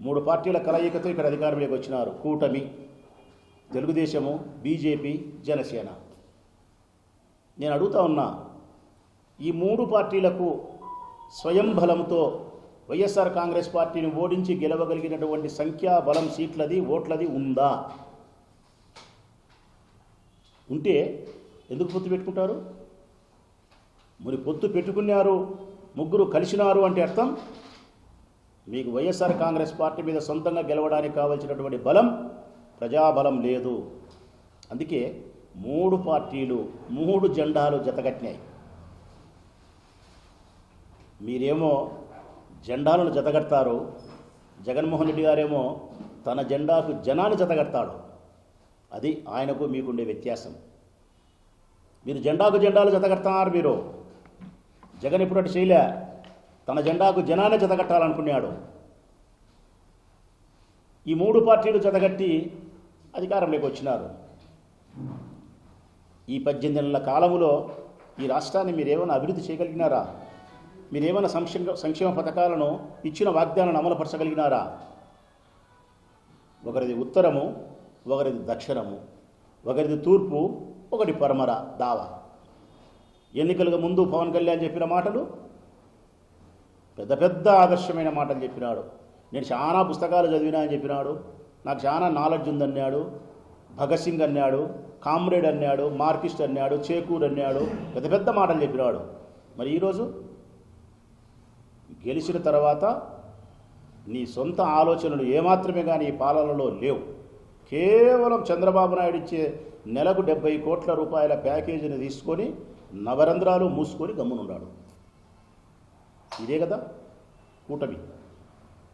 మూడు పార్టీల కలయికతో ఇక్కడ అధికారంలోకి వచ్చినారు. కూటమి, తెలుగుదేశము, బీజేపీ, జనసేన. నేను అడుగుతా ఉన్నా, ఈ మూడు పార్టీలకు స్వయం బలంతో వైఎస్ఆర్ కాంగ్రెస్ పార్టీని ఓడించి గెలవగలిగినటువంటి సంఖ్యాబలం, సీట్లది, ఓట్లది ఉందా? ఉంటే ఎందుకు పొత్తు పెట్టుకుంటారు? మరి పొత్తు పెట్టుకున్నారు, ముగ్గురు కలిసినారు అంటే అర్థం మీకు వైఎస్ఆర్ కాంగ్రెస్ పార్టీ మీద సొంతంగా గెలవడానికి కావాల్సినటువంటి బలం, ప్రజాబలం లేదు. అందుకే మూడు పార్టీలు, మూడు జెండాలు జతకట్టినాయి. మీరేమో జెండాలను జతగడతారు, జగన్మోహన్ రెడ్డి గారేమో తన జెండాకు జనాన్ని జతగడతాడు. అది ఆయనకు మీకుండే వ్యత్యాసం. మీరు జెండాకు జెండాలు జతగడతారు. మీరు జగన్ ఎప్పుడు అటు చేయలే, తన జెండాకు జనాన్ని జతగట్టాలనుకున్నాడు. ఈ మూడు పార్టీలు జతగట్టి అధికారంలోకి వచ్చినారు. ఈ 18 నెలల కాలంలో ఈ రాష్ట్రాన్ని మీరేమైనా అభివృద్ధి చేయగలిగినారా? మీరేమైనా సంక్షేమ పథకాలను, ఇచ్చిన వాగ్దానాలను అమలుపరచగలిగినారా? ఒకరిది ఉత్తరము, ఒకరిది దక్షిణము, ఒకరిది తూర్పు, ఒకటి పరమర దావా. ఎన్నికలకు ముందు పవన్ కళ్యాణ్ చెప్పిన మాటలు పెద్ద పెద్ద ఆదర్శమైన మాటలు చెప్పినాడు. నేను చాలా పుస్తకాలు చదివినా అని చెప్పినాడు. నాకు చాలా నాలెడ్జ్ ఉందన్నాడు. భగత్ సింగ్ అన్నాడు, కామ్రేడ్ అన్నాడు, మార్కిస్ట్ అన్నాడు, చేకూర్ అన్నాడు. పెద్ద పెద్ద మాటలు చెప్పినాడు. మరి ఈరోజు గెలిచిన తర్వాత నీ సొంత ఆలోచనలు ఏమాత్రమే కానీ ఈ పాలనలో లేవు. కేవలం చంద్రబాబు నాయుడు ఇచ్చే నెలకు 70 కోట్ల రూపాయల ప్యాకేజీని తీసుకొని నవరంధ్రాలు మూసుకొని గమ్మునున్నాడు. ఇదే కదా కూటమి.